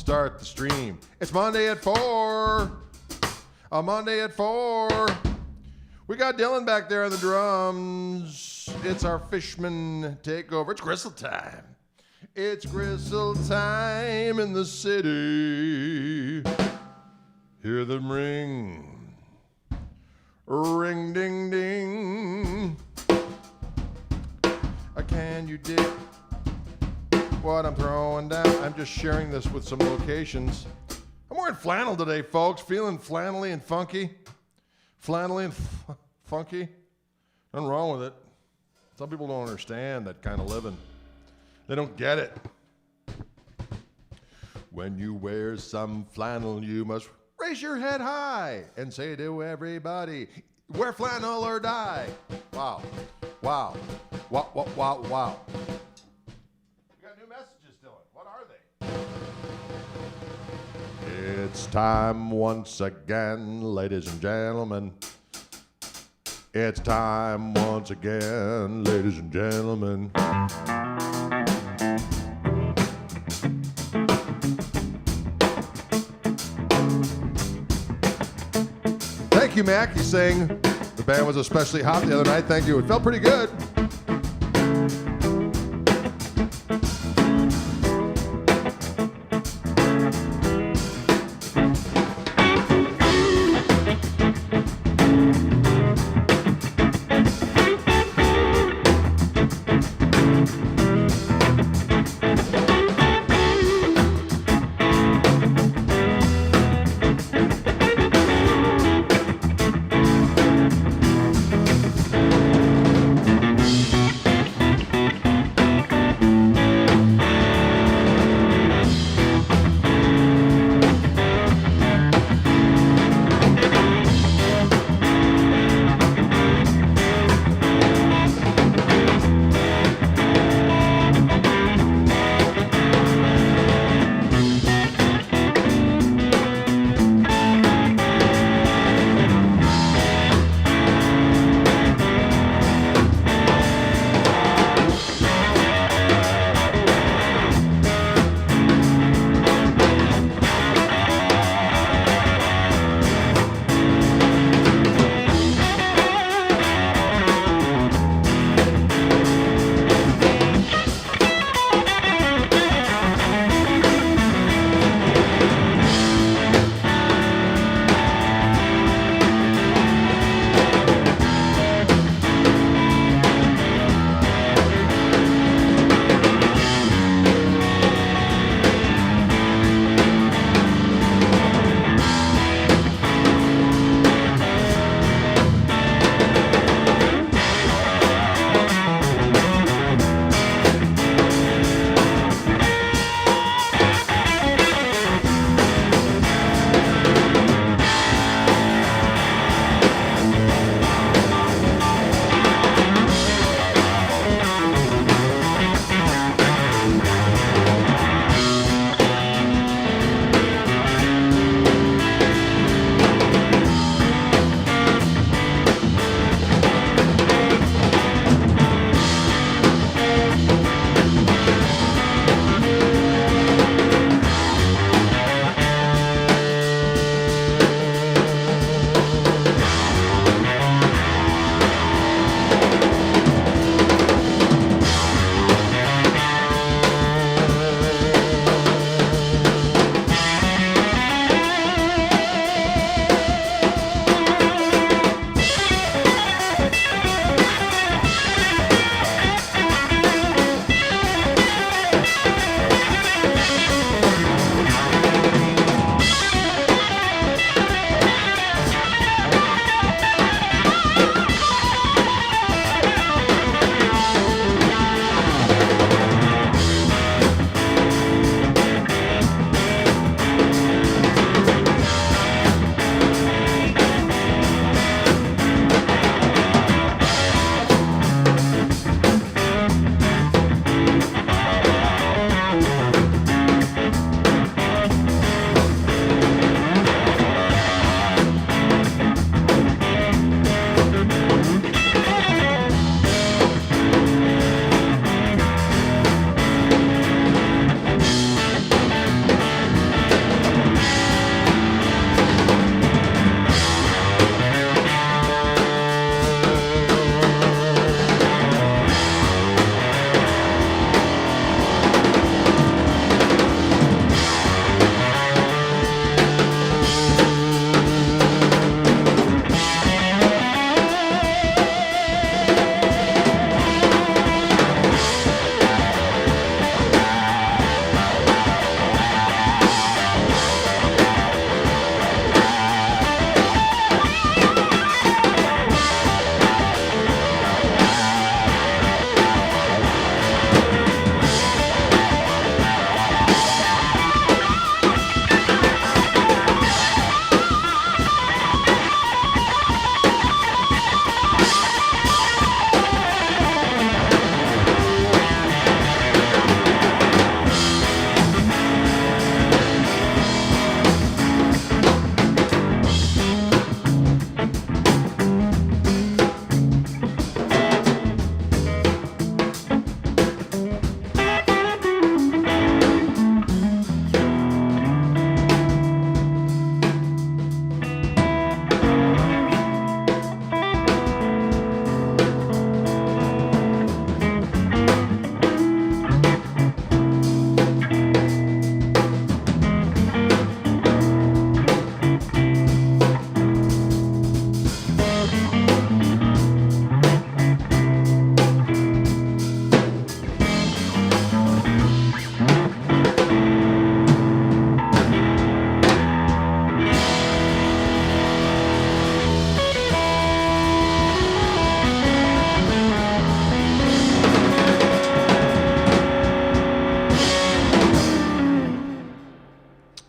start the stream. It's Monday at 4. A Monday at 4. We got Dylan back there on the drums. It's our Fishman takeover. It's Gristle time. It's Gristle time in the city. Hear them ring. Ring, ding, ding. Can you dig what I'm throwing down? I'm just sharing this with some locations. I'm wearing flannel today, folks. Feeling flannelly and funky. Flannelly and funky. Nothing wrong with it. Some people don't understand that kind of living. They don't get it. When you wear some flannel, you must raise your head high and say to everybody, wear flannel or die. Wow. Wow. Wow, wow, wow, wow. We got new messages, Dylan. What are they? It's time once again, ladies and gentlemen. It's time once again, ladies and gentlemen. Thank you, Mac. He's saying the band was especially hot the other night. Thank you. It felt pretty good.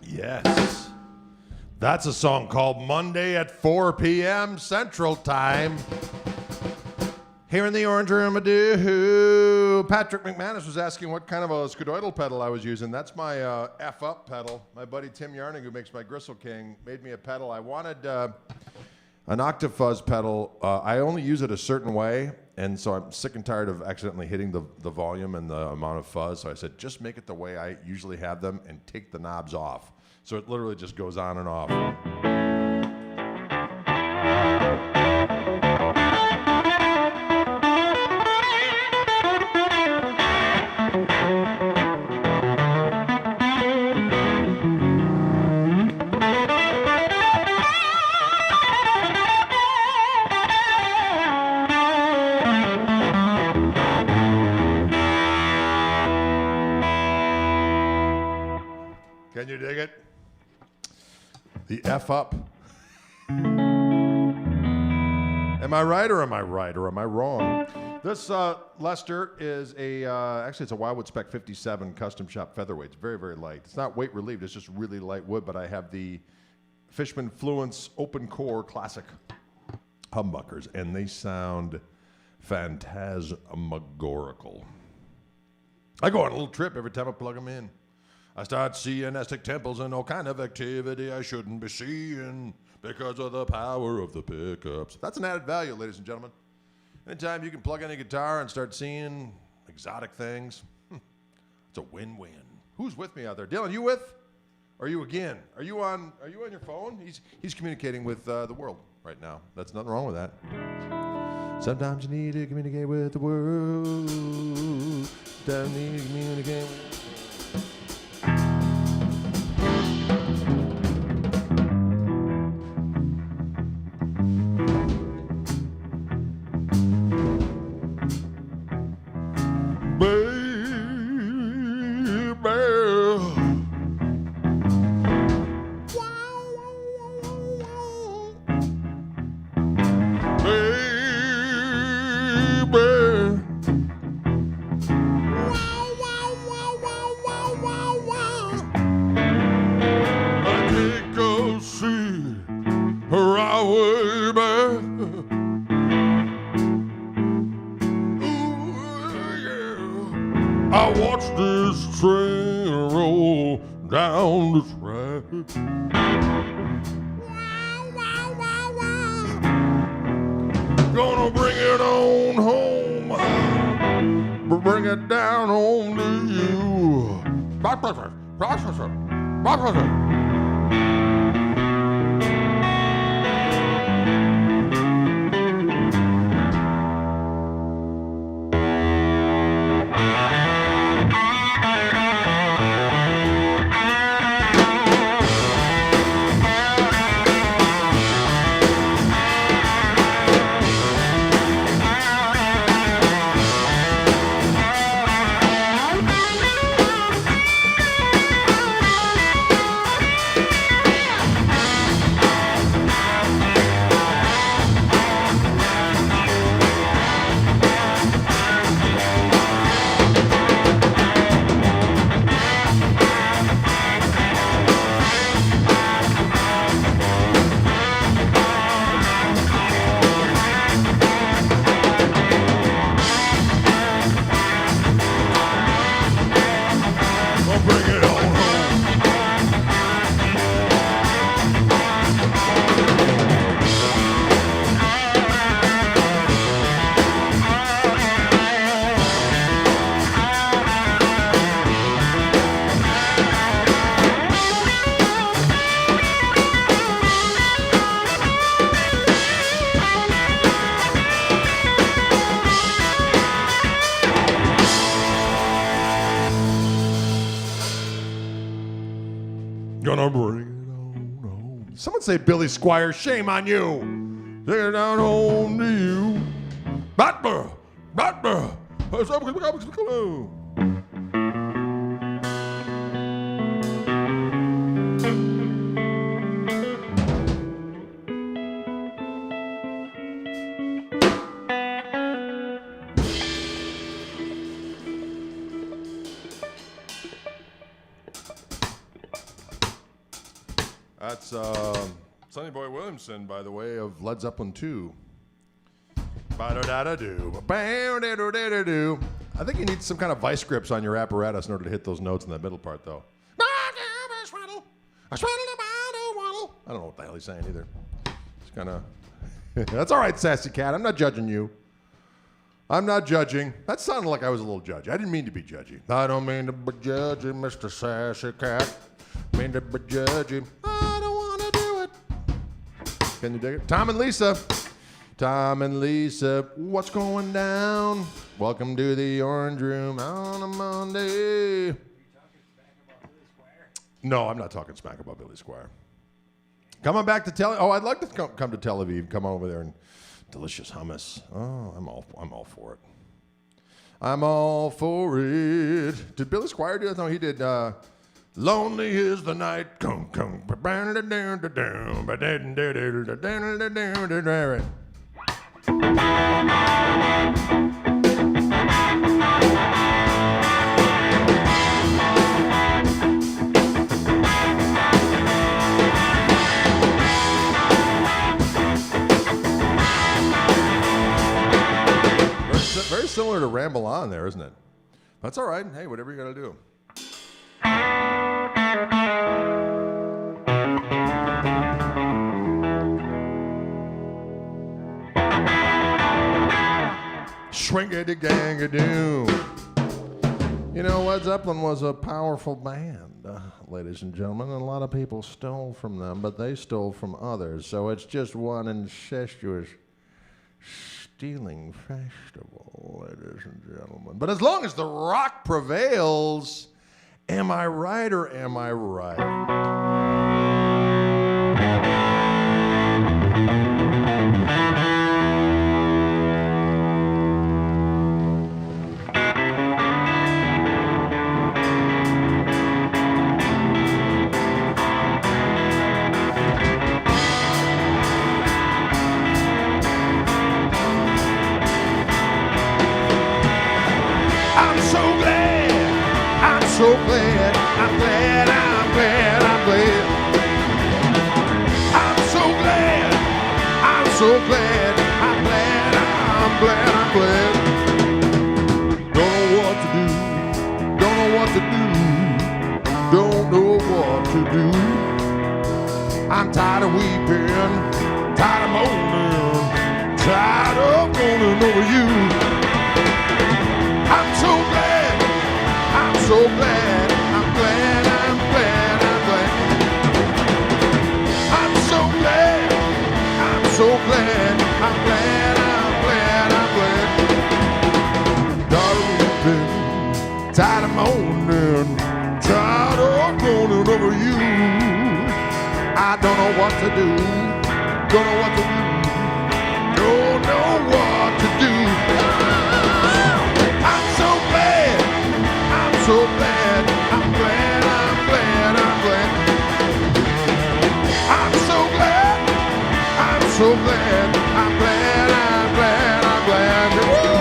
Yes. That's a song called Monday at 4 p.m. Central Time. Here in the Orange Room, Patrick McManus was asking what kind of a scudoidal pedal I was using. That's my F-up pedal. My buddy Tim Yarning, who makes my Gristle King, made me a pedal. I wanted an Octafuzz pedal. I only use it a certain way, and so I'm sick and tired of accidentally hitting the volume and the amount of fuzz. So I said, just make it the way I usually have them and take the knobs off. So it literally just goes on and off. Can you dig it? The F-up. Am I right or am I right or am I wrong? This Lester is actually it's a Wildwood Spec 57 custom shop featherweight. It's very, very light. It's not weight relieved, it's just really light wood, but I have the Fishman Fluence Open Core Classic humbuckers, and they sound phantasmagorical. I go on a little trip every time I plug them in. I start seeing Aztec temples and all kind of activity I shouldn't be seeing because of the power of the pickups. That's an added value, ladies and gentlemen. Anytime you can plug in a guitar and start seeing exotic things, it's a win-win. Who's with me out there? Dylan, you with? Or are you again? Are you on your phone? He's communicating with the world right now. That's nothing wrong with that. Sometimes you need to communicate with the world. Sometimes you need to communicate with I watched this train roll down the track. Gonna bring it on home, bring it down home to you. Processor. Gonna bring it on home. Someone say Billy Squire, shame on you. Bring it down home to you. Batman. That's Sonny Boy Williamson by the way of Led Zeppelin 2. Ba-da-da-da-do. Ba-da-da-da-da-do. I think you need some kind of vice grips on your apparatus in order to hit those notes in that middle part, though. I don't know what the hell he's saying either. It's kind of... That's all right, Sassy Cat. I'm not judging you. I'm not judging. That sounded like I was a little judgy. I didn't mean to be judgy. I don't mean to be judgy, Mr. Sassy Cat. Mean to be judgy. I don't want to do it. Can you dig it? Tom and Lisa. Tom and Lisa, what's going down? Welcome to the Orange Room on a Monday. Are you talking smack about Billy Squire? No, I'm not talking smack about Billy Squire. Coming back to Tel Aviv. Oh, I'd like to come to Tel Aviv. Come over there and delicious hummus. Oh, I'm all for it. I'm all for it. Did Billy Squire do that? No, he did. Lonely is the night. Come. Very similar to Ramble On there, isn't it? That's all right. Hey, whatever you got to do. Swing-a-ding-a-doo. You know, Led Zeppelin was a powerful band, ladies and gentlemen, and a lot of people stole from them, but they stole from others, so it's just one incestuous stealing festival, ladies and gentlemen. But as long as the rock prevails, am I right or am I right? So glad, I'm glad, I'm glad, I'm glad. I'm so glad, I'm so glad, I'm glad, I'm glad, I'm glad. Don't know what to do, don't know what to do, don't know what to do. I'm tired of weeping, tired of moaning, tired of moaning over you. I'm so glad, I'm so glad, I'm glad, I'm glad, I'm glad. I'm so glad, I'm so glad, I'm glad, I'm glad, I'm glad. Tired of weeping, tired of moaning, tired of moaning over you. I don't know what to do, don't know what to do, don't know what to do. I'm so glad, I'm so glad, I'm glad, I'm glad, I'm glad. I'm so glad, I'm so glad, I'm glad, I'm glad, I'm glad. Woo!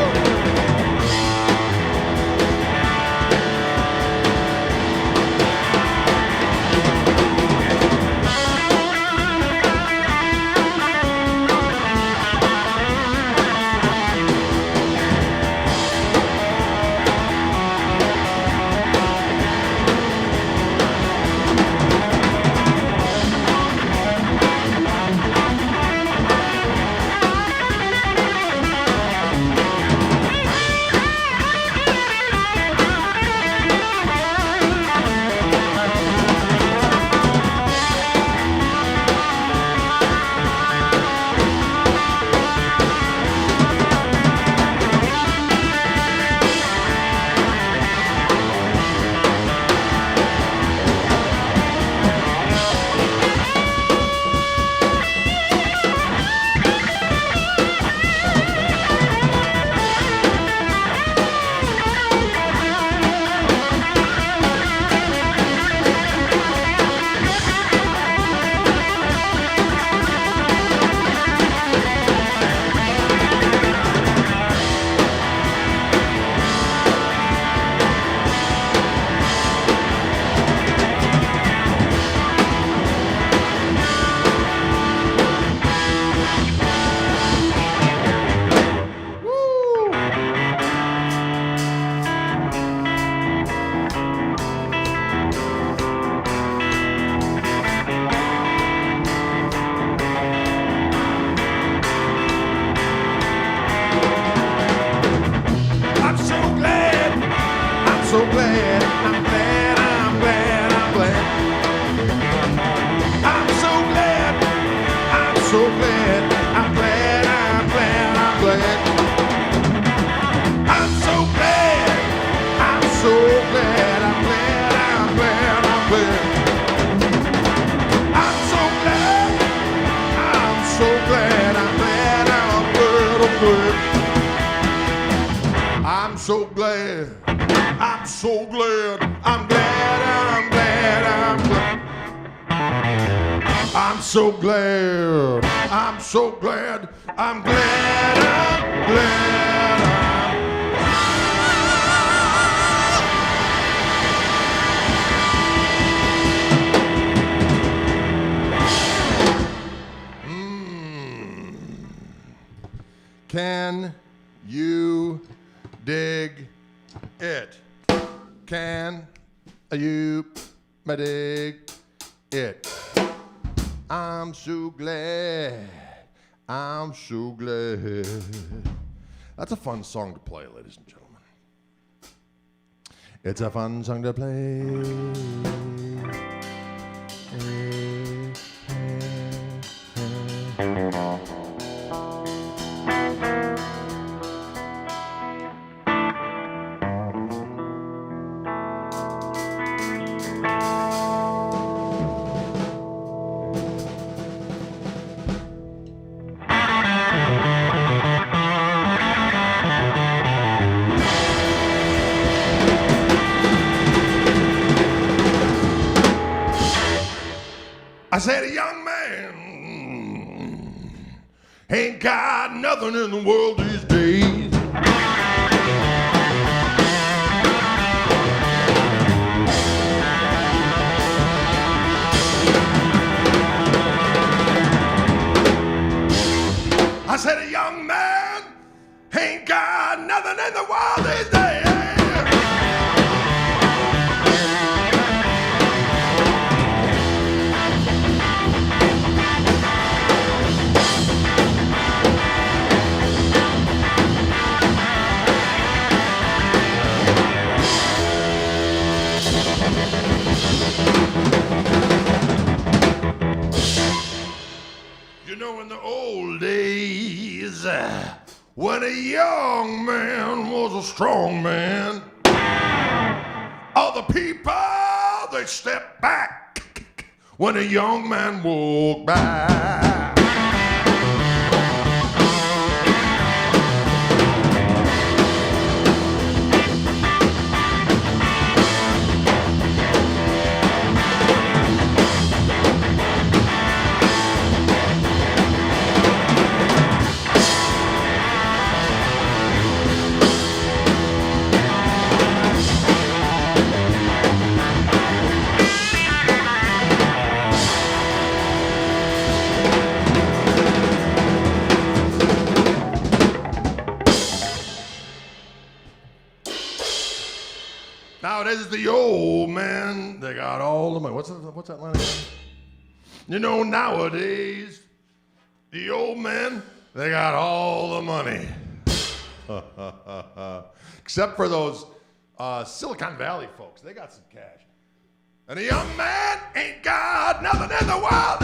so glad. I'm so glad. I'm glad. I'm glad. I'm glad. I'm so glad. I'm so glad. I'm glad. I'm glad. Can you dig it? Can you dig it? I'm so glad. I'm so glad. That's a fun song to play, ladies and gentlemen. It's a fun song to play. I said a young man ain't got nothing in the world these days. I said a young man ain't got nothing in the world these days. You know, in the old days, when a young man was a strong man, all the people, they stepped back when a young man walked by. Nowadays, it's the old man. They got all the money. What's that line again? You know, nowadays, the old men, they got all the money. Except for those Silicon Valley folks. They got some cash. And a young man ain't got nothing in the world.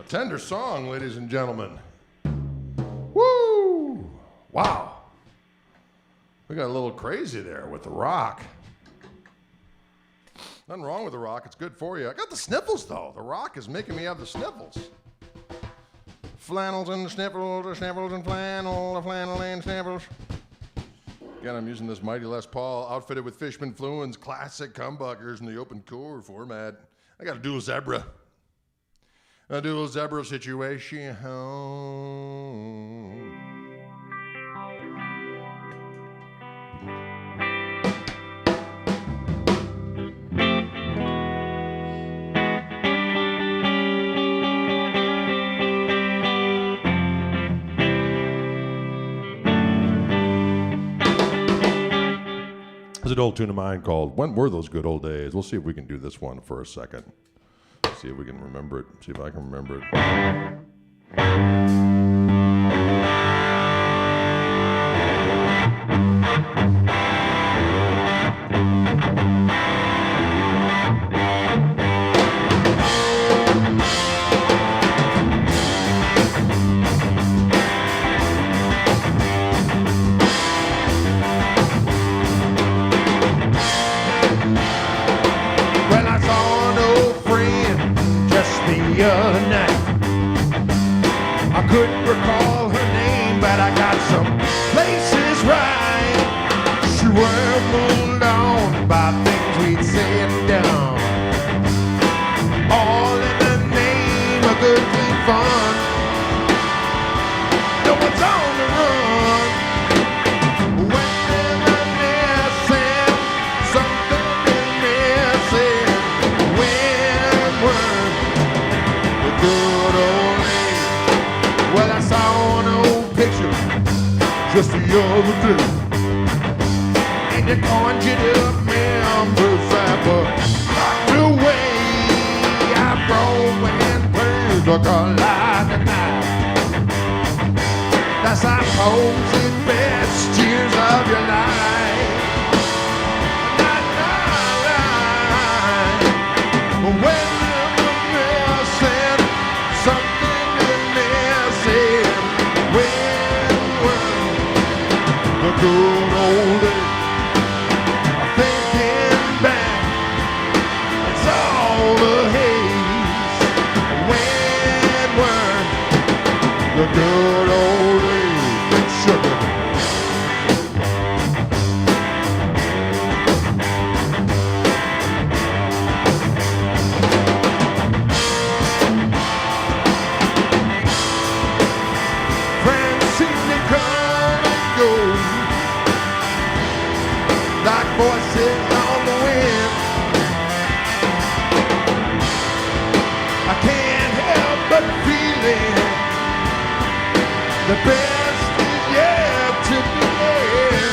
Tender song, ladies and gentlemen. Woo! Wow. We got a little crazy there with the rock. Nothing wrong with the rock. It's good for you. I got the sniffles, though. The rock is making me have the sniffles. Flannels and sniffles and flannel and sniffles. Again, I'm using this Mighty Les Paul outfitted with Fishman Fluen's classic humbuckers in the open core format. I got a dual zebra. A dual zebra situation. There's an old tune of mine called When Were Those Good Old Days? We'll see if we can do this one for a second. See if we can remember it. See if I can remember it. Well, I saw an old friend just the other night. I couldn't recall her name, but I got some places right. She were moved on by things we'd said and done, all in the name of good, clean fun. No one's on the run. When they're missing, something is missing. When were the good old days? Well, I saw an old picture just the other day, and it conjured up memories that were locked away. I broke and burned like a light tonight. That's I suppose the best years of your life. Not right. When you're missing, something is missing. When were the good old days? Thinking back, it's all the haze. When were the good old days? Big sugar. Friends seem to come and go like voices on the wind. I can't help but feeling the best is yet to begin.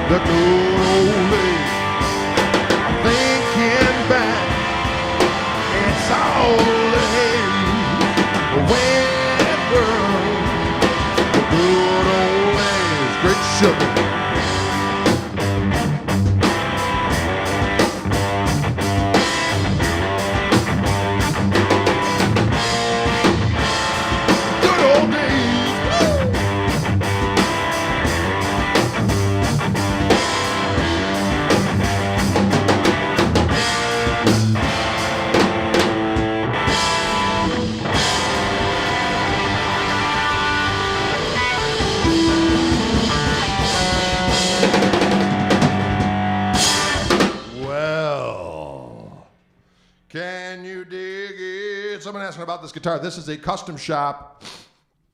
The good old days, thinking back, it's all the haze. When were the good old days? Great sugar. Good old days. Can you dig it? Someone asking about this guitar. This is a custom shop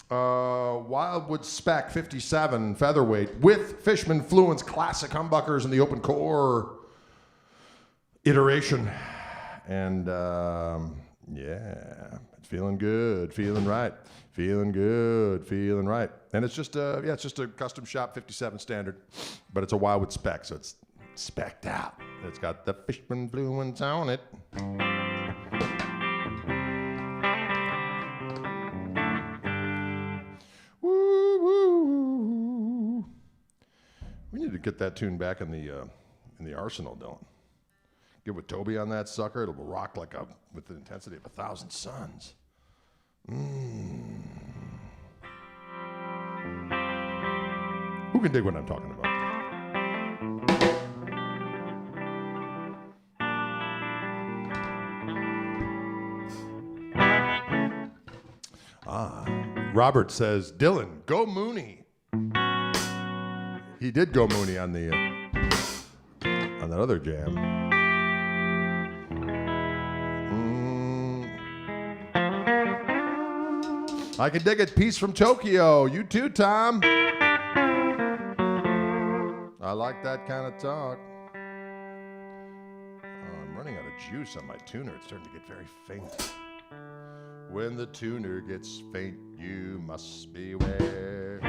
Wildwood Spec 57 featherweight with Fishman Fluen's classic humbuckers in the open core iteration. And yeah, it's feeling good, feeling right, feeling good, feeling right. And it's just a custom shop 57 standard, but it's a Wildwood spec, so it's specced out. It's got the Fishman blue ones on it. Woo, woo. We need to get that tune back in the arsenal, Dylan. Get with Toby on that sucker. It'll rock with the intensity of 1,000 suns. Who can dig what I'm talking about? Robert says, Dylan, go Mooney. He did go Mooney on that other jam. I can dig it. Peace from Tokyo. You too, Tom. I like that kind of talk. Oh, I'm running out of juice on my tuner. It's starting to get very faint. When the tuner gets faint, you must beware.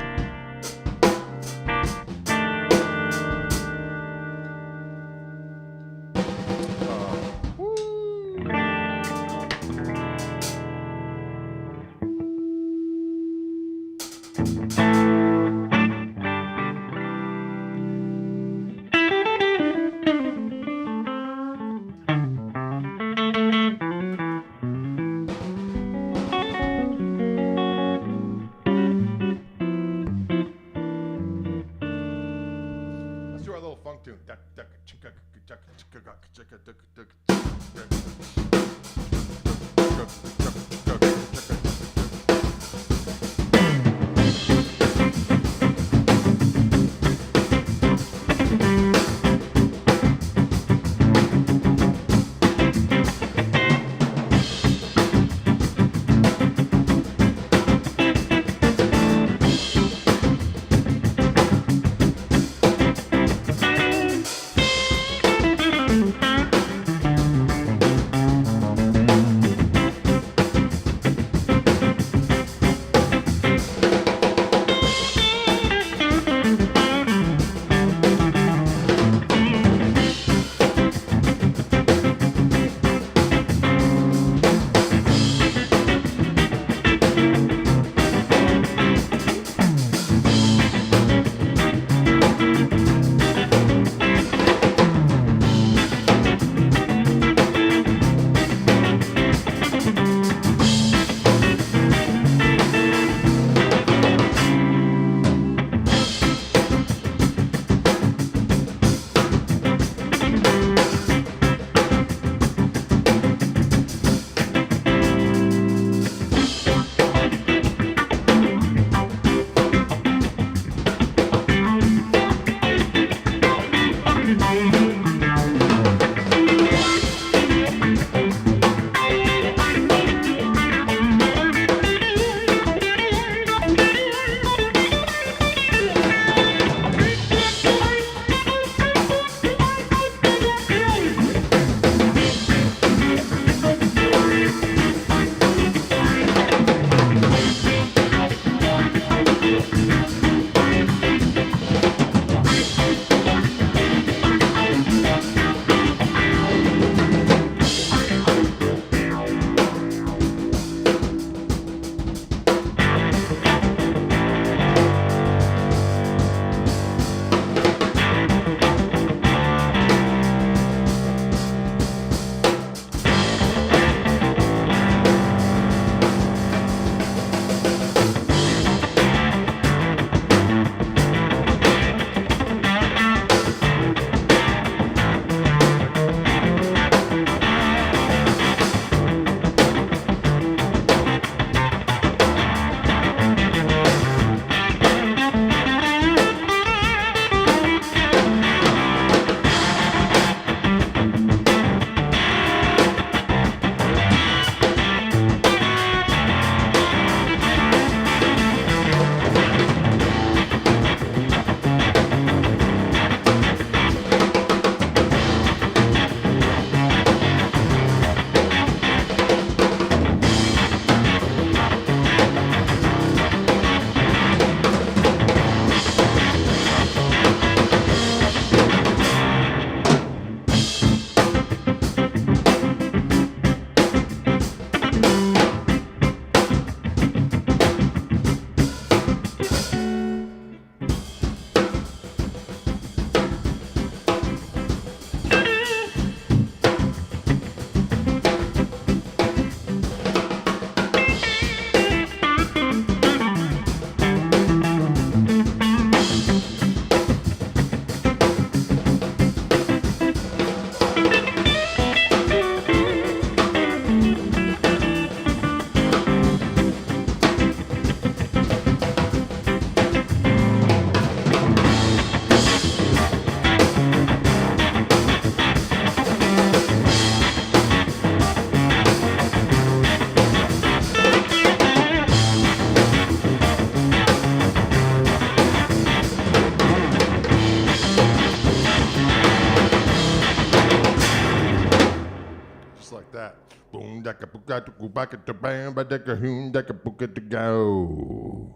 boom, daka buka to kubaka to bam, ba daka hoon, daka buka to go.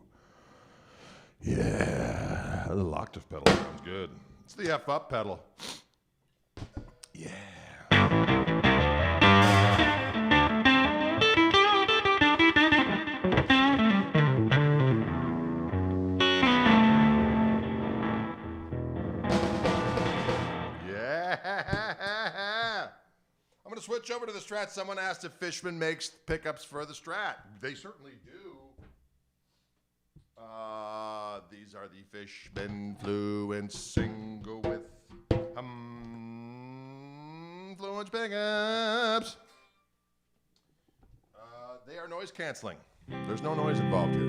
Yeah, the little octave pedal sounds good. It's the F up pedal. Yeah. Yeah. I'm going to switch over to the Strat. Someone asked if Fishman makes pickups for the Strat. They certainly do. These are the Fishman Fluence single with Fluence pickups. They are noise canceling. There's no noise involved here.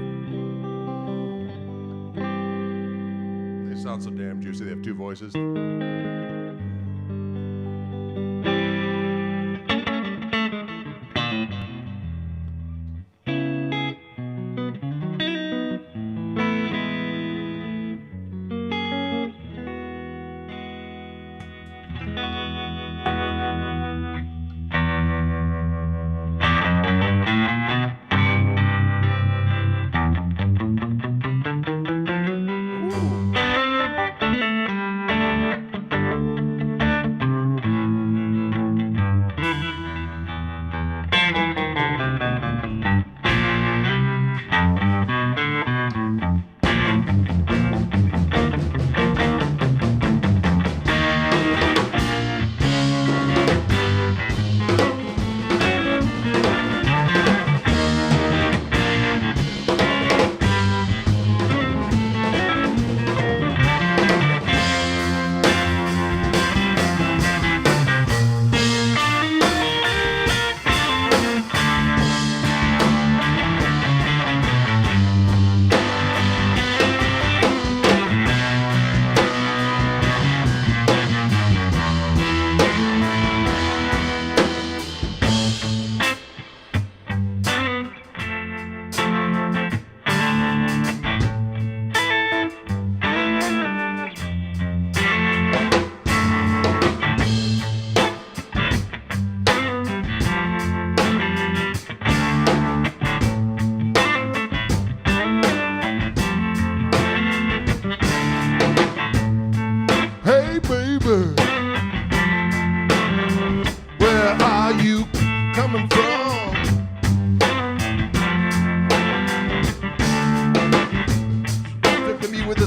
They sound so damn juicy. They have two voices.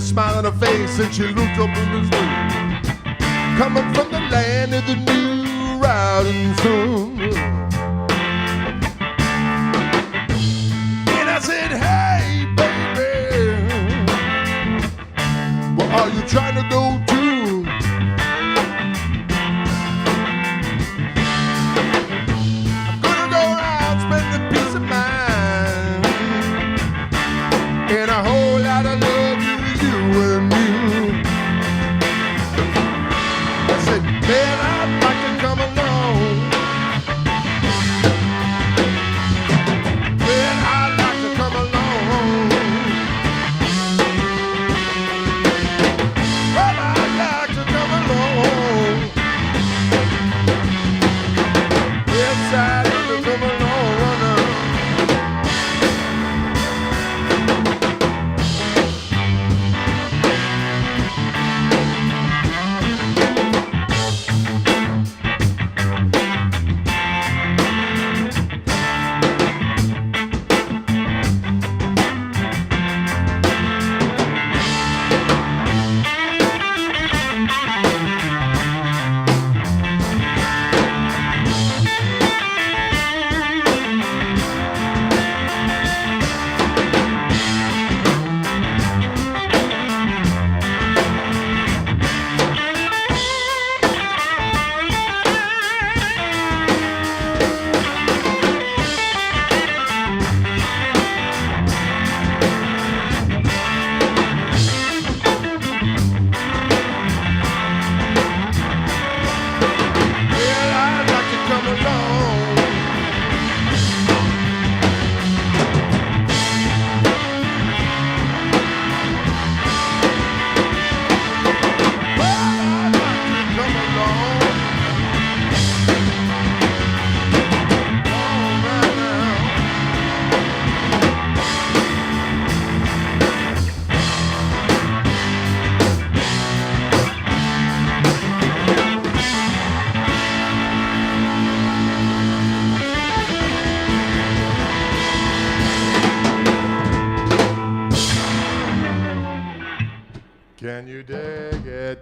Smile on her face and she looked up in his face. Coming from the land of the new riding sun. And I said, hey, baby, where are you trying to go to? I'm gonna go around spending peace of mind and a whole lot of love. And you. I said, man, I'd like to come along. Man, I'd like to come along. Well, I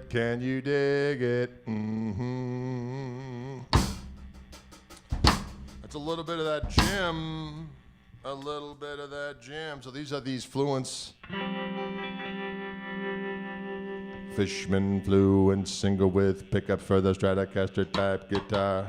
Can you dig it? Mm-hmm. That's a little bit of that Jim. A little bit of that Jim. So these are these Fluence. Fishman Fluence single with pickup for the Stratocaster type guitar.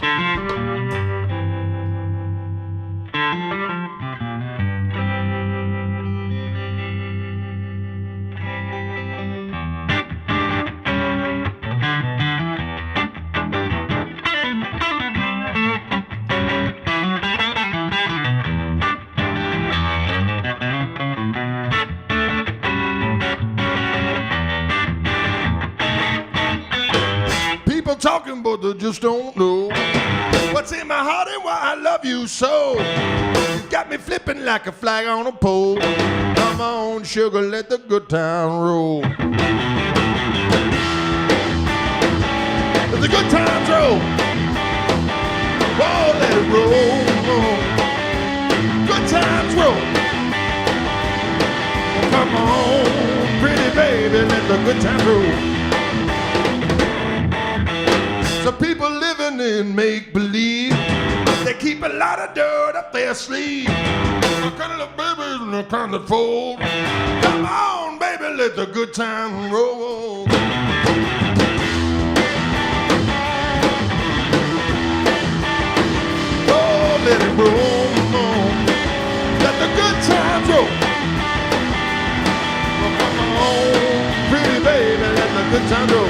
People talking, but they just don't know what's in my heart and why I love you so. You got me flipping like a flag on a pole. Come on, sugar, let the good time roll. Let the good times roll. Whoa, let it roll. Good times roll. Come on, pretty baby, let the good times roll. Some people living in make-believe. They keep a lot of dirt up their sleeve. The kind of babies and the kind that fold. Come on, baby, let the good time roll. Oh, let it roll. Let the good times roll. Oh, come on, pretty baby, let the good times roll.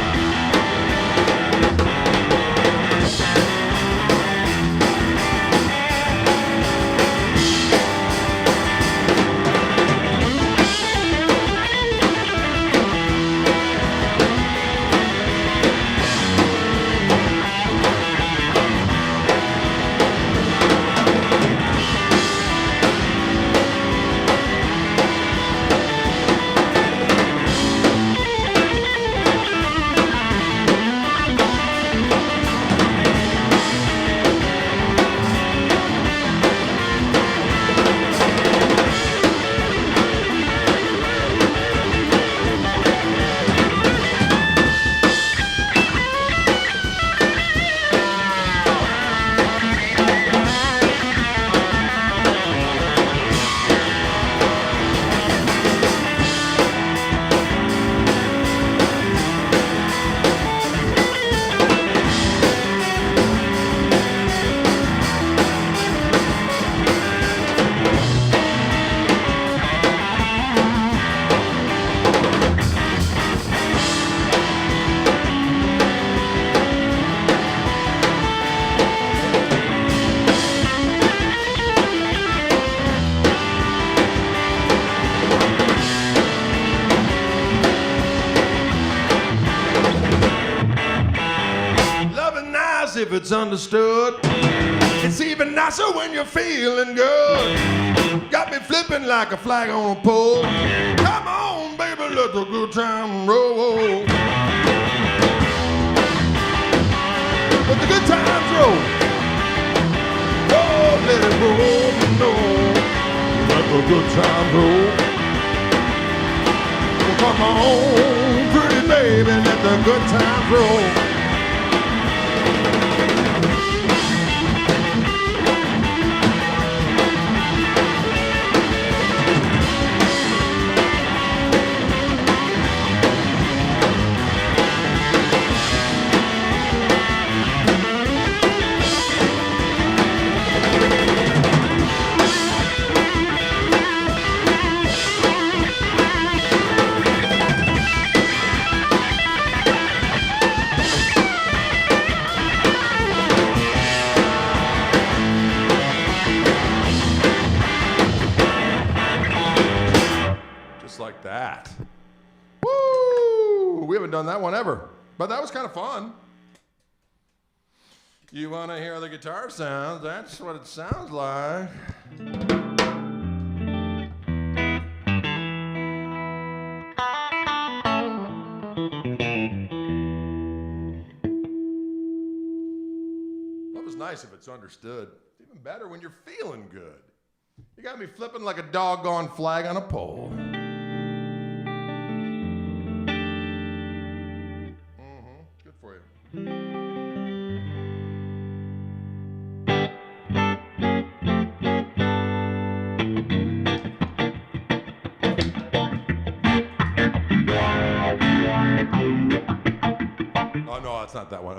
If it's understood, it's even nicer when you're feeling good. Got me flipping like a flag on a pole. Come on, baby, let the good time roll. Let the good times roll. Oh, let it roll, no. Let the good times roll. Oh, come on, pretty baby, let the good times roll. Like that. Woo! We haven't done that one ever, but that was kind of fun. You want to hear the guitar sounds? That's what it sounds like. That was nice if it's understood. It's even better when you're feeling good. You got me flipping like a doggone flag on a pole. no, it's not that one.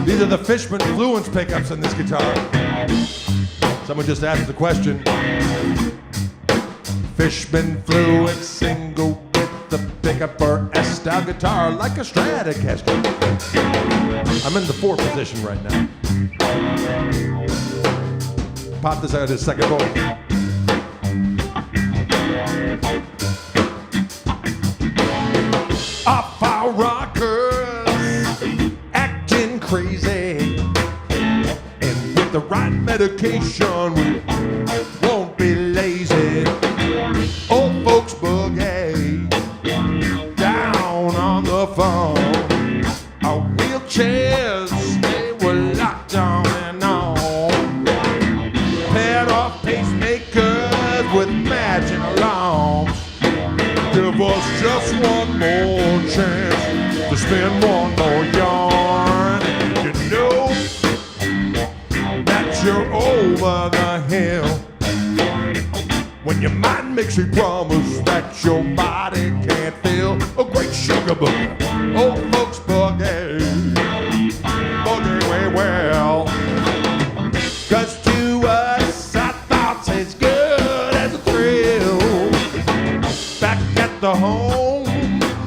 These are the Fishman Fluence pickups on this guitar. Someone just asked the question. Fishman Fluence single with the pickup or S-style guitar like a Stratocaster. I'm in the 4 position right now. Pop this out at second volt. Off our rockers, acting crazy. And with the right medication, we won't be lazy. Old folks boogie down on the phone. Our wheelchairs, they were locked on and on. Paired off pacemakers with matching alarms. Give us just one more chance to spin one more yarn. You know that you're over the hill when your mind makes you promise that your body can't feel a great sugar booger. Old folks boogie, boogie way well. 'Cause to us our thoughts as good as a thrill. Back at the home,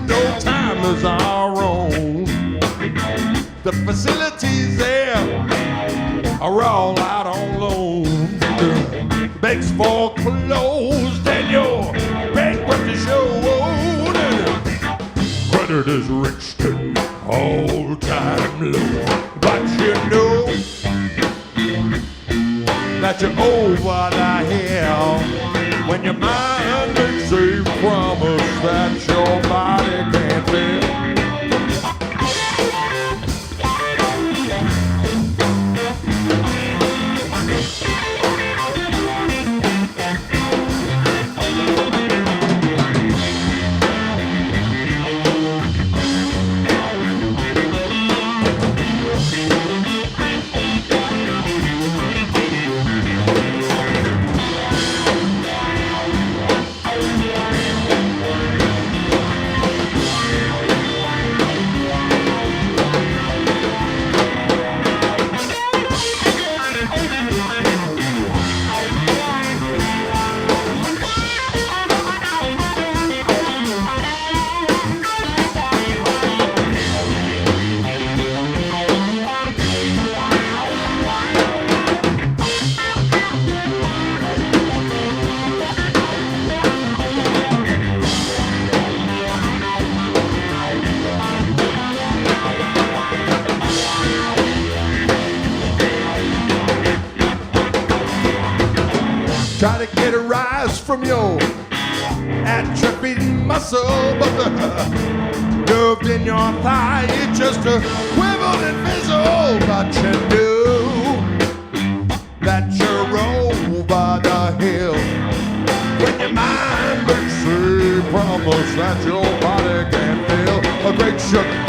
no time is our own. The facilities there are all out on loan. Banks foreclosed and your bankruptcy showed. Credit is rich to all-time low. But you know that you're over the hill when your mind makes a promise that your body can't feel. Try to get a rise from your atrophied muscle, but the nerve in your thigh is just a quivered and fizzle. But you know that you're over the hill when your mind makes a promise that your body can't feel a great sugar.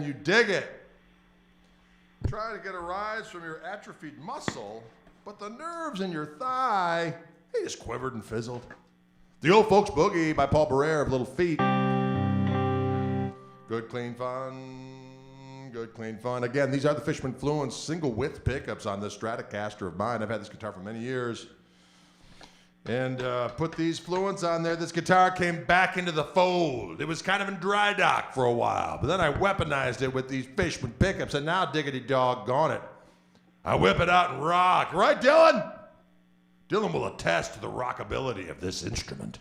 you dig it? Try to get a rise from your atrophied muscle, but the nerves in your thigh, they just quivered and fizzled. The Old Folks Boogie by Paul Barrere of Little Feat. Good, clean fun. Good, clean fun. Again, these are the Fishman Fluence single width pickups on this Stratocaster of mine. I've had this guitar for many years. And put these Fluence on there. This guitar came back into the fold. It was kind of in dry dock for a while, but then I weaponized it with these Fishman pickups, and now diggity doggone it, I whip it out and rock. Right, Dylan? Dylan will attest to the rockability of this instrument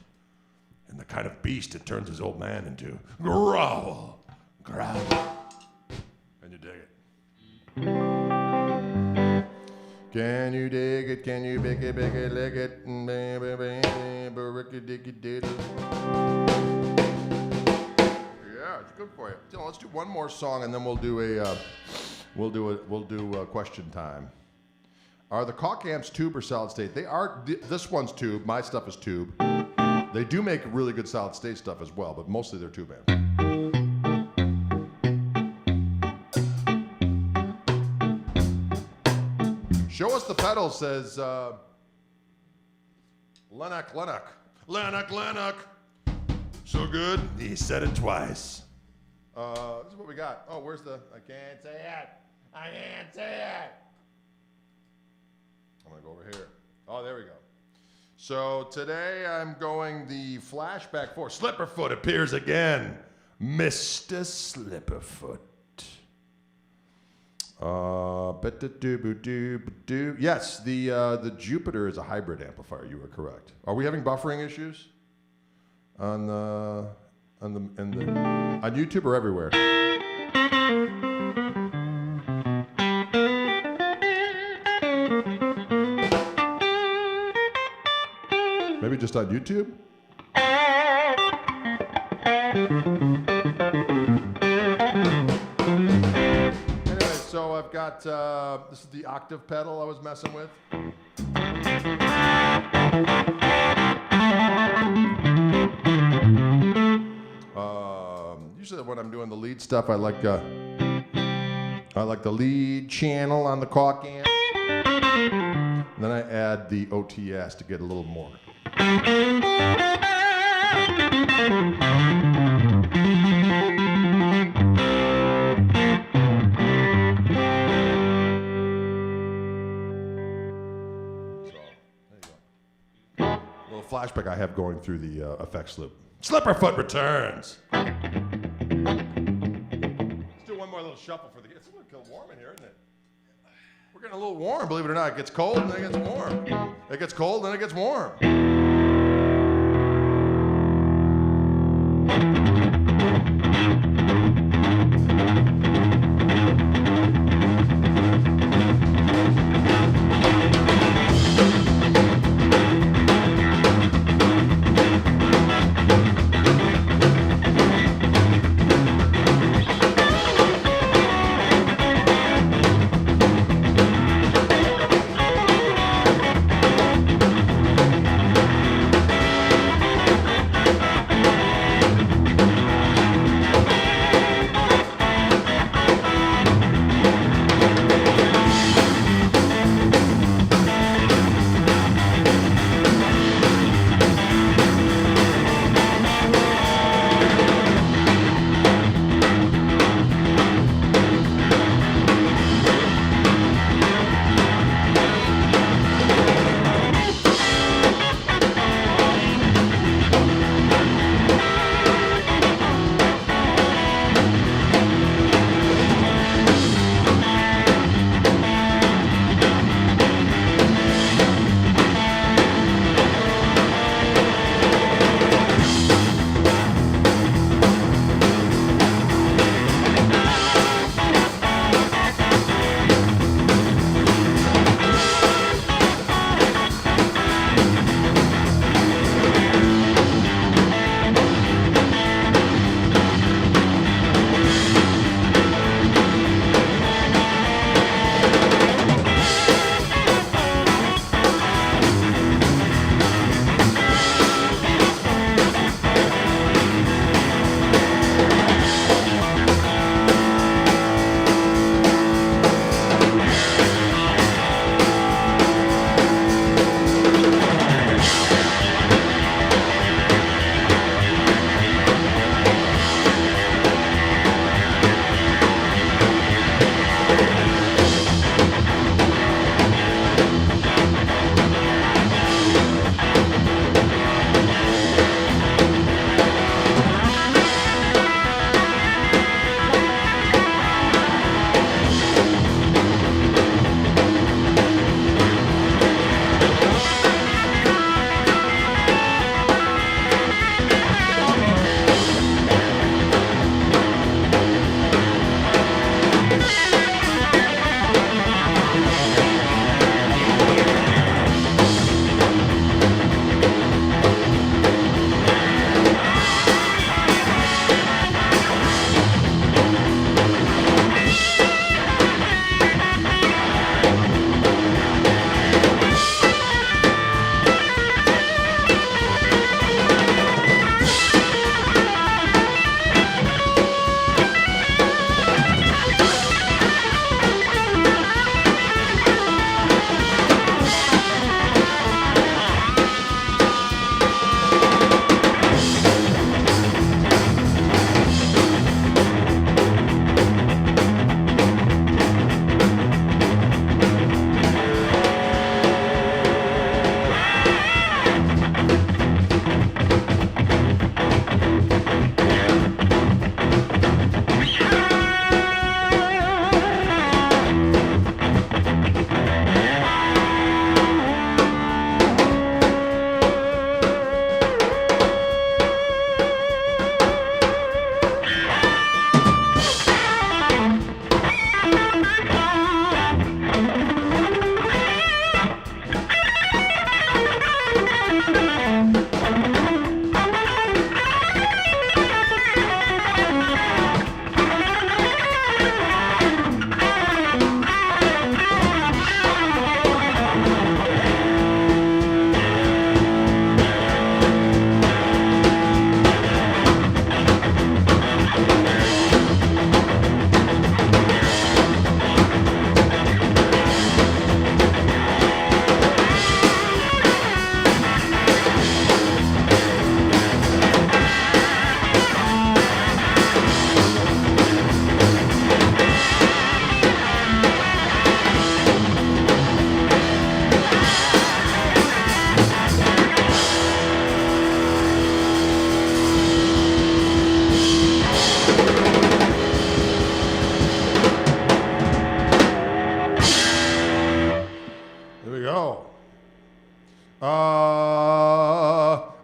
and the kind of beast it turns his old man into. Growl. Growl. Can you dig it? Can you dig it? Can you big it, lick it? Yeah, it's good for you. Dylan, let's do one more song and then we'll do a question time. Are the Koch amps tube or solid state? They are. This one's tube. My stuff is tube. They do make really good solid state stuff as well, but mostly they're tube amps. Show us the pedals, says Lennox. So good, he said it twice. This is what we got. Oh, where's the, I can't say it. I'm gonna go over here. Oh, there we go. So today I'm going the flashback 4. Slipperfoot appears again. Mr. Slipperfoot. Yes, the Jupiter is a hybrid amplifier. You were correct. Are we having buffering issues on YouTube or everywhere? Maybe just on YouTube? Anyway, so I've got, this is the octave pedal I was messing with. Usually when I'm doing the lead stuff, I like the lead channel on the Koch amp. And then I add the OTS to get a little more. Little flashback I have going through the effects loop. Slipperfoot returns. Let's do one more little shuffle for the. It's a little warm in here, isn't it? We're getting a little warm, believe it or not. It gets cold and then it gets warm. It gets cold and then it gets warm.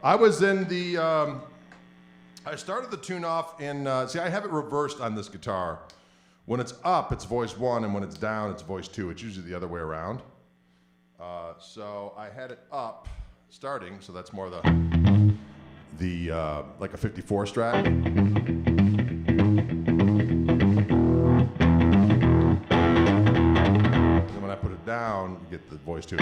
I was in the, I started the tune off in, see, I have it reversed on this guitar. When it's up, it's voice 1, and when it's down, it's voice 2. It's usually the other way around. So I had it up starting, so that's more the like a 54 strat. And when I put it down, you get the voice 2.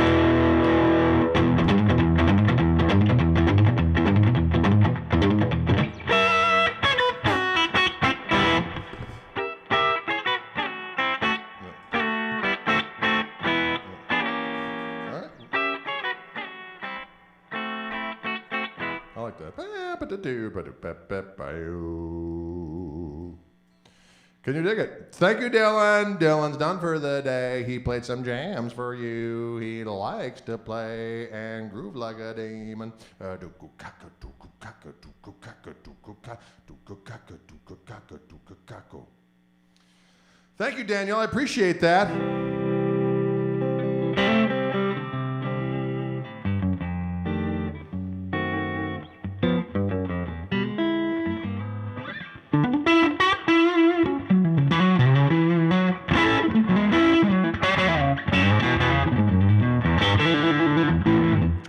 I like that. Can you dig it? Thank you, Dylan. Dylan's done for the day. He played some jams for you. He likes to play and groove like a demon. Thank you, Daniel. I appreciate that.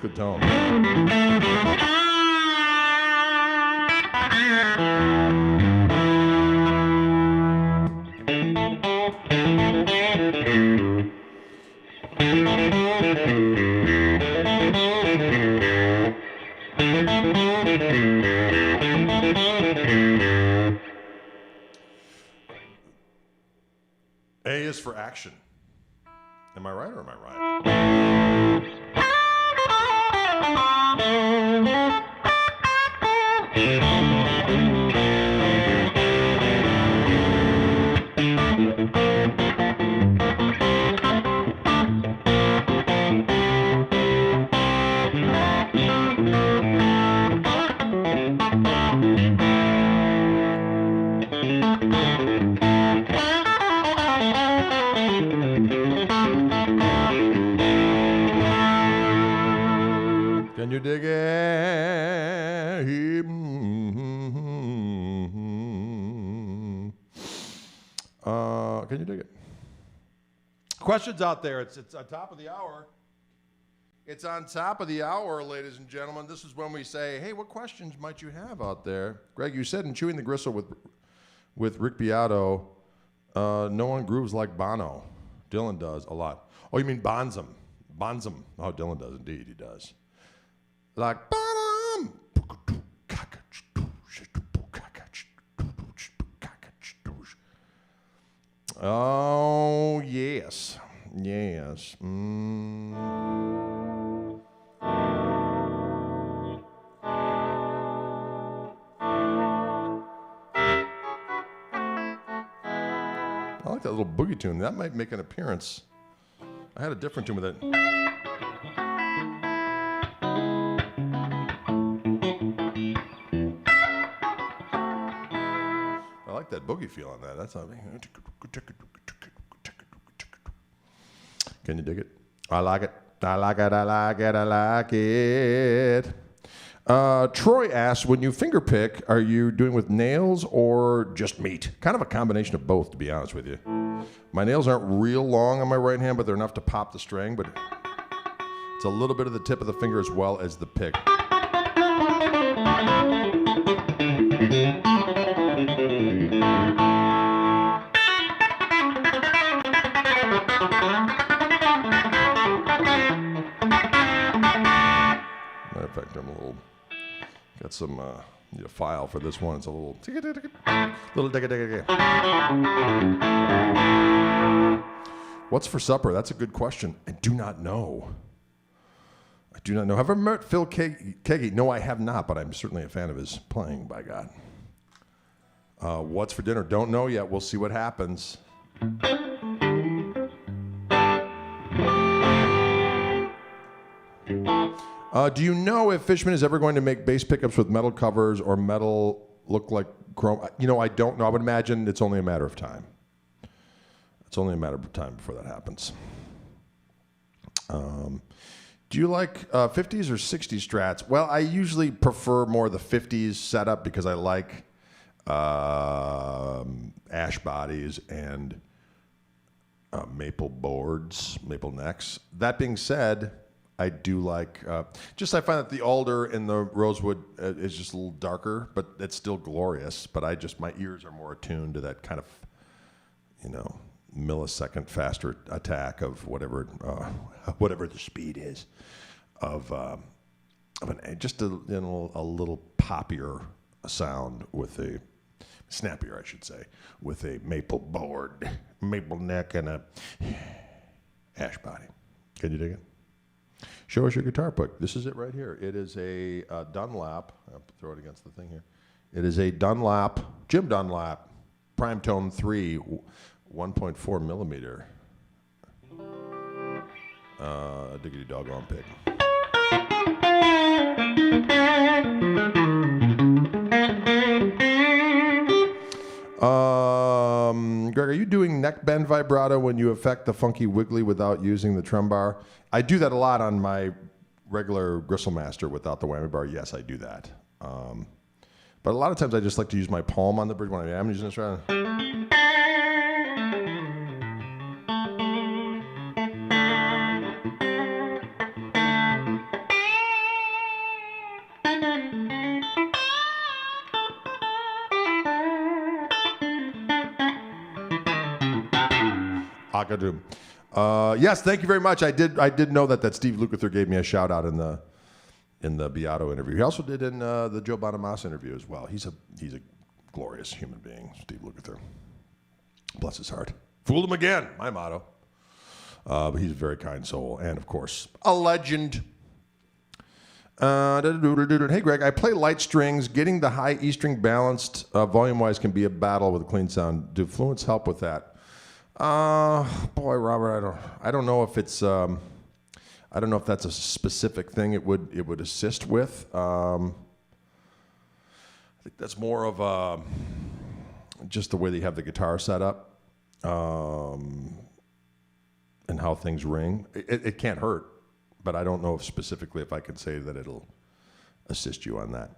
Good tone. A is for action. Am I right or am I right? Can you dig it? Can you dig it? Questions out there. It's on top of the hour. It's on top of the hour, ladies and gentlemen. This is when we say, hey, what questions might you have out there? Greg, you said in Chewing the Gristle with Rick Beato, no one grooves like Bono. Dylan does a lot. Oh, you mean Bonzum. Bonzum. Oh, Dylan does indeed. He does. Like Bonham. Oh, yes. Yes. I like that little boogie tune. That might make an appearance. I had a different tune with it. I like that boogie feel on that. That's how. Can you dig it? I like it. I like it. I like it. I like it. Troy asks, when you finger pick, are you doing with nails or just meat? Kind of a combination of both, to be honest with you. My nails aren't real long on my right hand, but they're enough to pop the string. But it's a little bit of the tip of the finger as well as the pick. Matter of fact, I'm a little, got some, need a file for this one. It's a little, What's for supper? That's a good question. I do not know. Have I ever met Phil Keggy? No, I have not, but I'm certainly a fan of his playing, by God. What's for dinner? Don't know yet. We'll see what happens. Do you know if Fishman is ever going to make bass pickups with metal covers or metal look like chrome? You know, I don't know. I would imagine it's only a matter of time. It's only a matter of time before that happens. Do you like 50s or 60s Strats? Well, I usually prefer more the 50s setup because I like ash bodies and maple boards, maple necks. That being said, I do like, I find that the alder and the rosewood is just a little darker, but it's still glorious. But my ears are more attuned to that kind of, millisecond faster attack of whatever the speed is of a little poppier sound with a snappier, I should say, with a maple board, maple neck, and a ash body. Can you dig it? Show us your guitar pick. This is it right here. It is a Dunlap. I'll throw it against the thing here. It is a Jim Dunlap, Prime Tone 3, 1.4 millimeter. Diggity doggone pick. Greg, are you doing neck bend vibrato when you affect the funky wiggly without using the trem bar? I do that a lot on my regular Gristlemaster without the whammy bar. Yes, I do that. But a lot of times I just like to use my palm on the bridge when I am using this right. Yes, thank you very much. I did know that Steve Lukather gave me a shout out in the Beato interview. He also did in the Joe Bonamassa interview as well. He's a glorious human being, Steve Lukather. Bless his heart. Fooled him again, my motto. But he's a very kind soul, and of course, a legend. Hey Greg, I play light strings. Getting the high E string balanced volume-wise can be a battle with a clean sound. Do Fluents help with that? Boy, Robert, I don't know if it's, I don't know if that's a specific thing it would assist with. I think that's more of just the way that you have the guitar set up, and how things ring. It can't hurt, but I don't know if specifically if I can say that it'll assist you on that.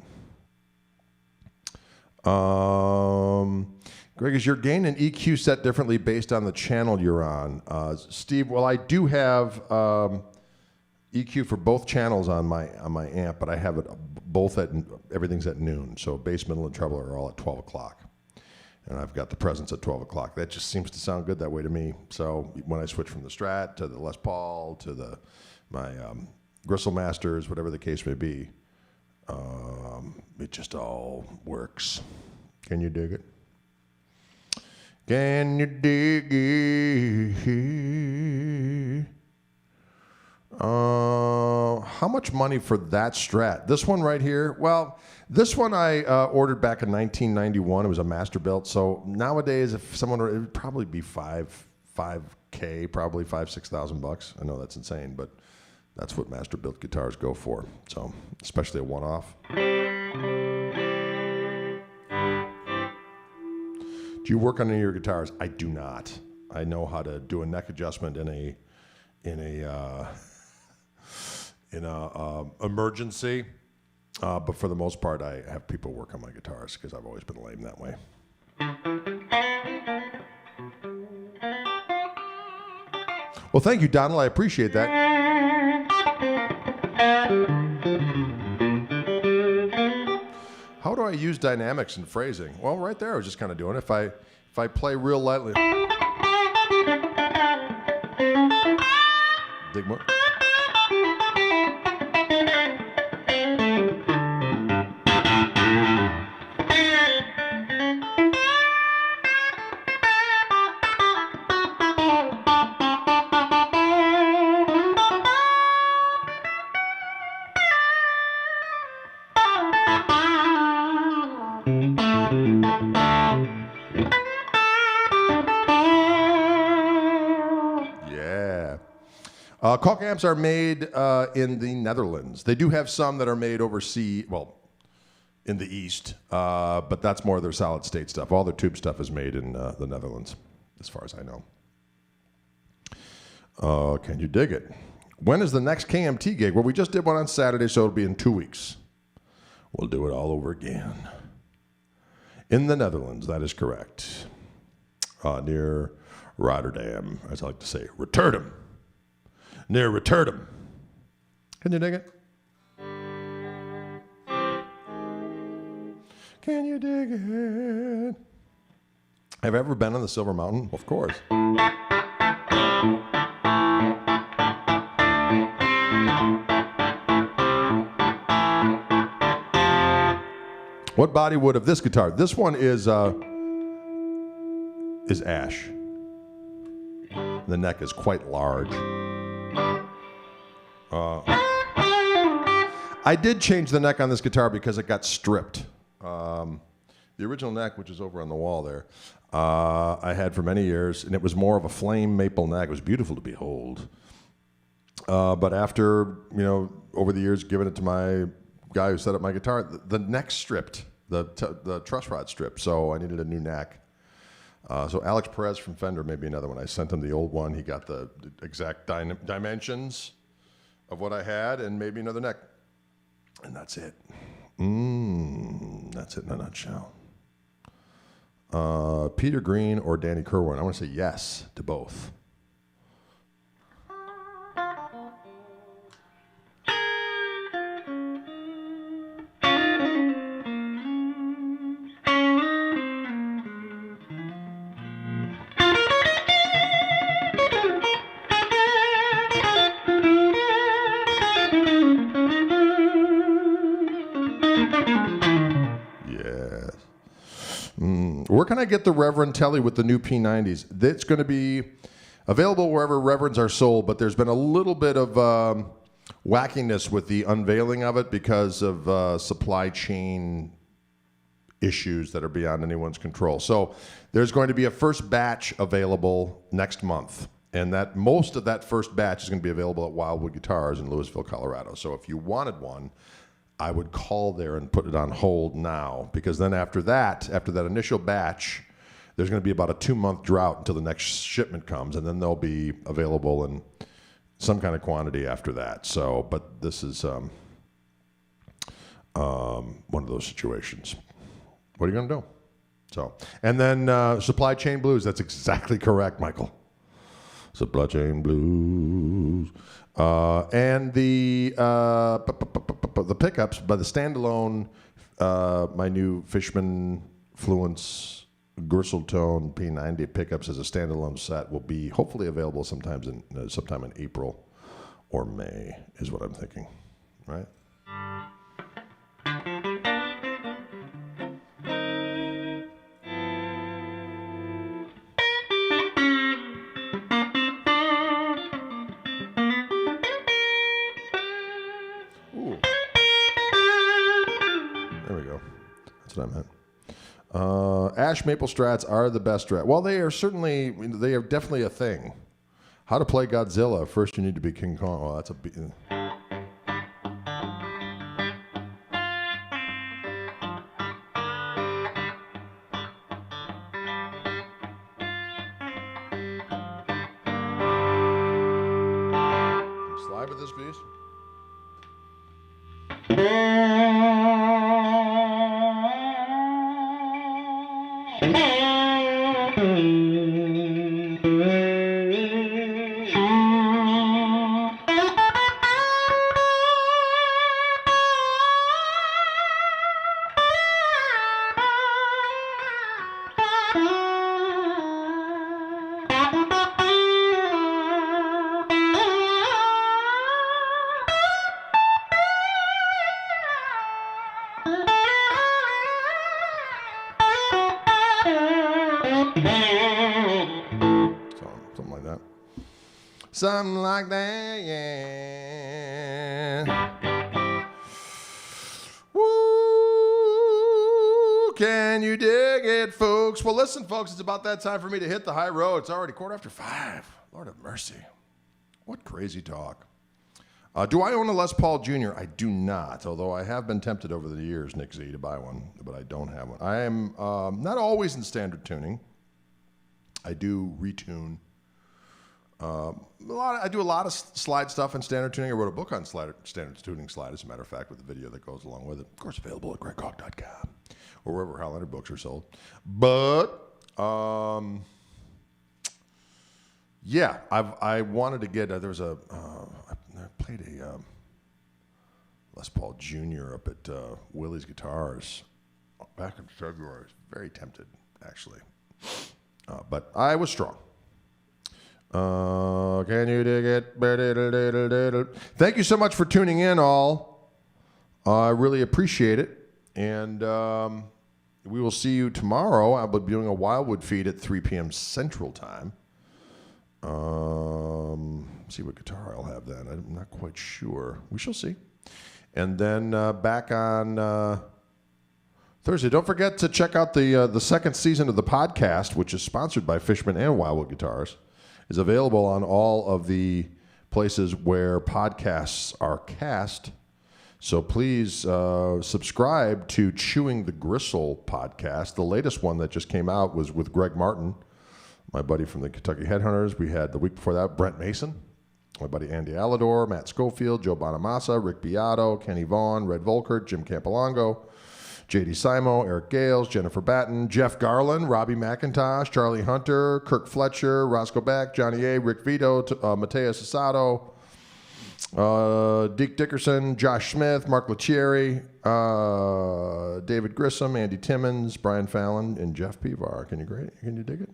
Greg, is your gain and EQ set differently based on the channel you're on? Steve, well, I do have EQ for both channels on my amp, but I have it both everything's at noon. So bass, middle, and treble are all at 12 o'clock. And I've got the presence at 12 o'clock. That just seems to sound good that way to me. So when I switch from the Strat to the Les Paul to my Gristlmasters, whatever the case may be, it just all works. Can you dig it? Can you dig it? How much money for that Strat? This one right here? Well, this one I ordered back in 1991. It was a Masterbuilt. So nowadays, if someone, it would probably be $5K, probably $6,000. I know that's insane, but that's what Masterbuilt guitars go for. So, especially a one-off. Do you work on any of your guitars? I do not. I know how to do a neck adjustment in a emergency, but for the most part, I have people work on my guitars because I've always been lame that way. Well, thank you, Donald. I appreciate that. I use dynamics and phrasing? Well, right there I was just kind of doing it. If I play real lightly. Dig more. Yeah. Koch amps are made in the Netherlands. They do have some that are made overseas, well, in the East, but that's more their solid state stuff. All their tube stuff is made in the Netherlands, as far as I know. Can you dig it? When is the next KMT gig? Well, we just did one on Saturday, so it'll be in 2 weeks. We'll do it all over again. In the Netherlands, that is correct. Near Rotterdam, as I like to say, Rotterdam. Near Rotterdam. Can you dig it? Can you dig it? Have you ever been on the Silver Mountain? Of course. What body wood of this guitar? This one is ash. The neck is quite large. I did change the neck on this guitar because it got stripped. The original neck, which is over on the wall there, I had for many years, and it was more of a flame maple neck. It was beautiful to behold. But after, over the years, giving it to my guy who set up my guitar, the neck stripped, the truss rod stripped, so I needed a new neck. So Alex Perez from Fender made me another one. I sent him the old one. He got the exact dimensions of what I had and made me another neck. And that's it. That's it in a nutshell. Peter Green or Danny Kerwin? I want to say yes to both. Where can I get the Reverend Telly with the new P90s? That's going to be available wherever Reverends are sold, but there's been a little bit of wackiness with the unveiling of it because of supply chain issues that are beyond anyone's control. So there's going to be a first batch available next month, and that most of that first batch is going to be available at Wildwood Guitars in Louisville, Colorado. So if you wanted one, I would call there and put it on hold now, because then after that initial batch, there's going to be about a 2-month drought until the next shipment comes, and then they'll be available in some kind of quantity after that. So, but this is one of those situations. What are you going to do? So, and then supply chain blues. That's exactly correct, Michael. Supply chain blues. And the pickups by the standalone, my new Fishman Fluence Gristle-tone P90 pickups as a standalone set will be hopefully available sometime in April or May is what I'm thinking, right? That's what I meant. Ash maple strats are the best strat. Well, they are definitely a thing. How to play Godzilla? First, you need to be King Kong. Well, that's a. Slide with this piece. Something like that, yeah. Woo! Can you dig it, folks? Well, listen, folks, it's about that time for me to hit the high road. It's already 5:15. Lord have mercy. What crazy talk. Do I own a Les Paul Jr.? I do not, although I have been tempted over the years, Nick Z, to buy one, but I don't have one. I am not always in standard tuning. I do retune. I do a lot of slide stuff in standard tuning. I wrote a book on standard tuning slide, as a matter of fact, with the video that goes along with it. Of course, available at gregkoch.com or wherever Highlander books are sold. But, yeah, I wanted to get, I played a Les Paul Jr. up at Willie's Guitars back in February. I was very tempted, actually. But I was strong. Can you dig it? Thank you so much for tuning in, all. I really appreciate it. And we will see you tomorrow. I'll be doing a Wildwood feed at 3 p.m. Central Time. See what guitar I'll have then. I'm not quite sure. We shall see. And then back on Thursday. Don't forget to check out the second season of the podcast, which is sponsored by Fishman and Wildwood Guitars. Is available on all of the places where podcasts are cast. So please subscribe to Chewing the Gristle podcast. The latest one that just came out was with Greg Martin, my buddy from the Kentucky Headhunters. We had the week before that Brent Mason, my buddy Andy Alador, Matt Schofield, Joe Bonamassa, Rick Beato, Kenny Vaughn, Red Volkert, Jim Campolongo, J.D. Simo, Eric Gales, Jennifer Batten, Jeff Garland, Robbie McIntosh, Charlie Hunter, Kirk Fletcher, Roscoe Beck, Johnny A., Rick Vito, Mateus Asado, Deke Dickerson, Josh Smith, Mark Lacheri, David Grissom, Andy Timmons, Brian Fallon, and Jeff Pivar. Can you dig it?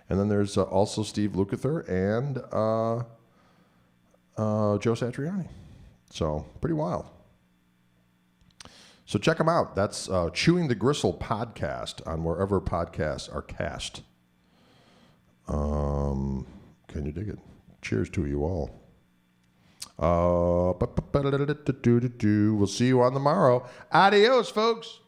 And then there's also Steve Lukather and Joe Satriani. So pretty wild. So check them out. That's Chewing the Gristle podcast on wherever podcasts are cast. Can you dig it? Cheers to you all. We'll see you on the morrow. Adios, folks.